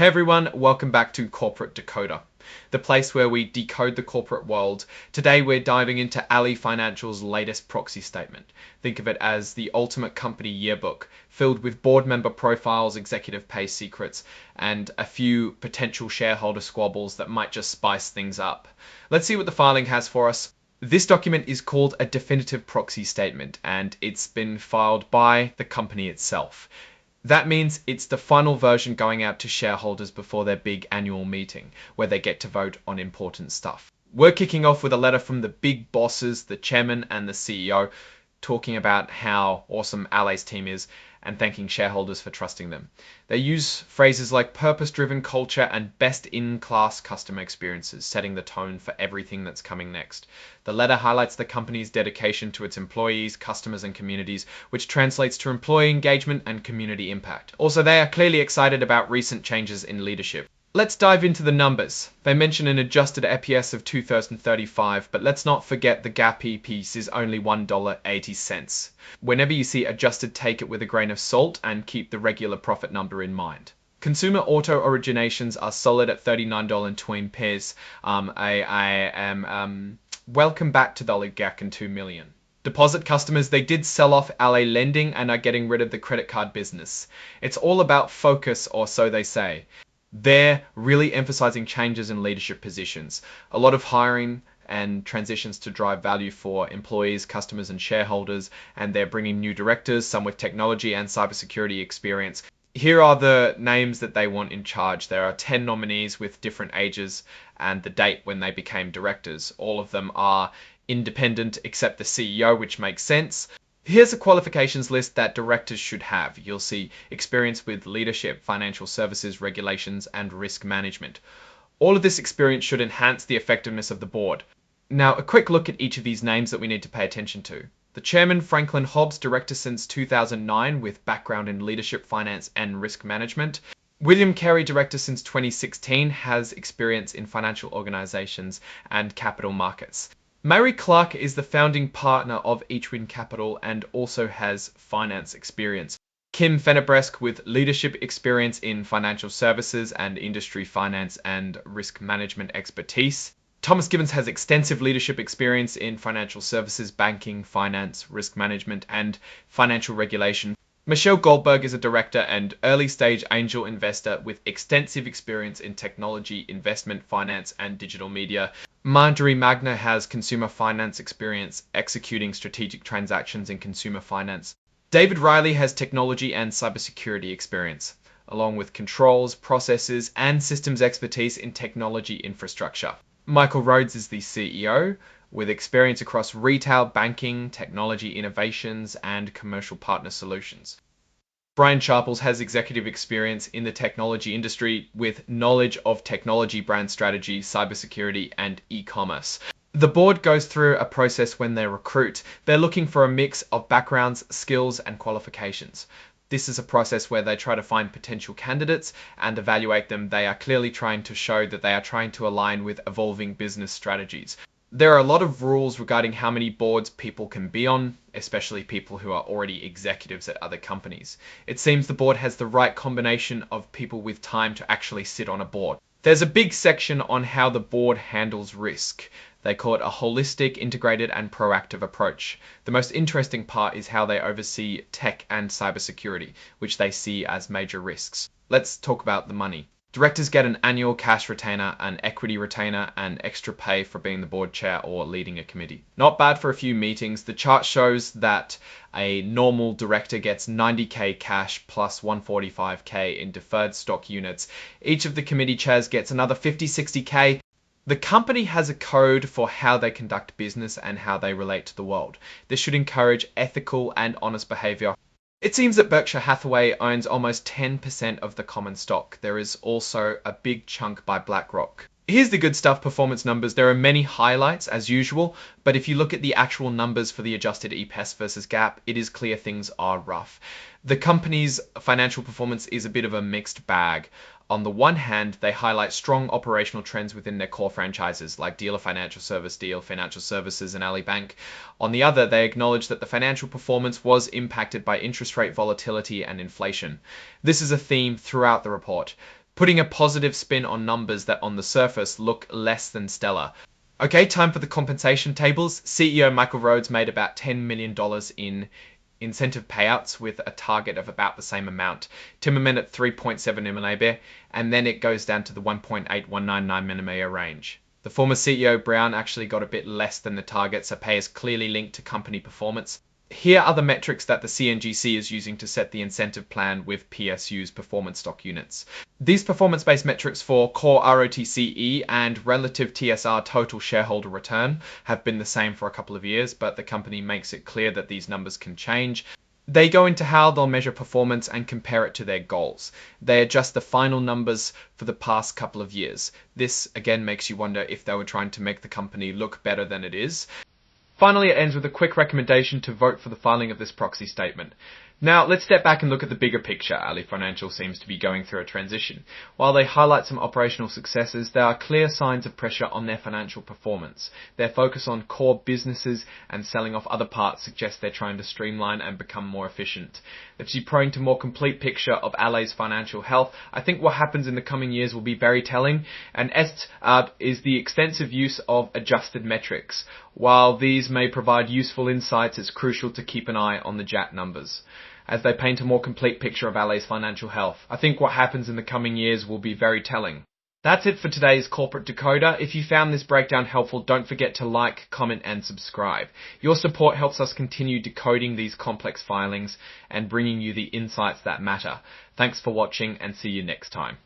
Hey everyone, welcome back to Corporate Decoder, the place where we decode the corporate world. Today we're diving into Ally Financial's latest proxy statement. Think of it as the ultimate company yearbook, filled with board member profiles, executive pay secrets, and a few potential shareholder squabbles that might just spice things up. Let's see what the filing has for us. This document is called a definitive proxy statement, and it's been filed by the company itself. That means it's the final version going out to shareholders before their big annual meeting, where they get to vote on important stuff. We're kicking off with a letter from the big bosses, the chairman and the CEO, talking about how awesome Ally's team is and thanking shareholders for trusting them. They use phrases like purpose-driven culture and best-in-class customer experiences, setting the tone for everything that's coming next. The letter highlights the company's dedication to its employees, customers, and communities, which translates to employee engagement and community impact. Also, they are clearly excited about recent changes in leadership. Let's dive into the numbers. They mention an adjusted EPS of $2.35, but let's not forget the GAAP EPS is only $1.80. Whenever you see adjusted, take it with a grain of salt and keep the regular profit number in mind. Consumer auto originations are solid at $39.20. I am welcome back to the oligach and 2 million. Deposit customers, they did sell off Ally lending and are getting rid of the credit card business. It's all about focus, or so they say. They're really emphasizing changes in leadership positions, a lot of hiring and transitions to drive value for employees, customers, and shareholders, and they're bringing new directors, some with technology and cybersecurity experience. Here are the names that they want in charge. There are 10 nominees with different ages and the date when they became directors. All of them are independent except the CEO, which makes sense. Here's a qualifications list that directors should have. You'll see experience with leadership, financial services, regulations, and risk management. All of this experience should enhance the effectiveness of the board. Now, a quick look at each of these names that we need to pay attention to. The chairman, Franklin Hobbs, director since 2009 with background in leadership, finance, and risk management. William Carey, director since 2016, has experience in financial organizations and capital markets. Mary Clark is the founding partner of Eachwin Capital and also has finance experience. Kim Fennebresk with leadership experience in financial services and industry finance and risk management expertise. Thomas Gibbons has extensive leadership experience in financial services, banking, finance, risk management, and financial regulation. Michelle Goldberg is a director and early-stage angel investor with extensive experience in technology, investment, finance, and digital media. Marjorie Magner has consumer finance experience executing strategic transactions in consumer finance. David Riley has technology and cybersecurity experience, along with controls, processes, and systems expertise in technology infrastructure. Michael Rhodes is the CEO, with experience across retail, banking, technology innovations, and commercial partner solutions. Brian Sharples has executive experience in the technology industry with knowledge of technology brand strategy, cybersecurity, and e-commerce. The board goes through a process when they recruit. They're looking for a mix of backgrounds, skills, and qualifications. This is a process where they try to find potential candidates and evaluate them. They are clearly trying to show that they are trying to align with evolving business strategies. There are a lot of rules regarding how many boards people can be on, especially people who are already executives at other companies. It seems the board has the right combination of people with time to actually sit on a board. There's a big section on how the board handles risk. They call it a holistic, integrated, and proactive approach. The most interesting part is how they oversee tech and cybersecurity, which they see as major risks. Let's talk about the money. Directors get an annual cash retainer, an equity retainer, and extra pay for being the board chair or leading a committee. Not bad for a few meetings. The chart shows that a normal director gets $90K cash plus $145K in deferred stock units. Each of the committee chairs gets another $50-60K. The company has a code for how they conduct business and how they relate to the world. This should encourage ethical and honest behavior. It seems that Berkshire Hathaway owns almost 10% of the common stock. There is also a big chunk by BlackRock. Here's the good stuff, performance numbers. There are many highlights as usual, but if you look at the actual numbers for the adjusted EPS versus GAAP, it is clear things are rough. The company's financial performance is a bit of a mixed bag. On the one hand, they highlight strong operational trends within their core franchises, like Dealer Financial Service, Deal Financial Services, and Ally Bank. On the other, they acknowledge that the financial performance was impacted by interest rate volatility and inflation. This is a theme throughout the report. putting a positive spin on numbers that on the surface look less than stellar. Okay, time for the compensation tables. CEO Michael Rhodes made about $10 million in incentive payouts with a target of about the same amount. Timmerman at 3.7 million, and then it goes down to the 1.8199 million range. The former CEO Brown actually got a bit less than the target, so pay is clearly linked to company performance. Here are the metrics that the CNGC is using to set the incentive plan with PSU's performance stock units. These performance-based metrics for core ROTCE and relative TSR total shareholder return have been the same for a couple of years, but the company makes it clear that these numbers can change. They go into how they'll measure performance and compare it to their goals. They adjust the final numbers for the past couple of years. This again makes you wonder if they were trying to make the company look better than it is. Finally, it ends with a quick recommendation to vote for the filing of this proxy statement. Now, let's step back and look at the bigger picture. Ali Financial seems to be going through a transition. While they highlight some operational successes, there are clear signs of pressure on their financial performance. Their focus on core businesses and selling off other parts suggests they're trying to streamline and become more efficient. If you're prone to more complete picture of Ali's financial health, I think what happens in the coming years will be very telling. And is the extensive use of adjusted metrics. While these may provide useful insights, it's crucial to keep an eye on the JAT numbers, as they paint a more complete picture of Ali's financial health. I think what happens in the coming years will be very telling. That's it for today's Corporate Decoder. If you found this breakdown helpful, don't forget to like, comment and subscribe. Your support helps us continue decoding these complex filings and bringing you the insights that matter. Thanks for watching and see you next time.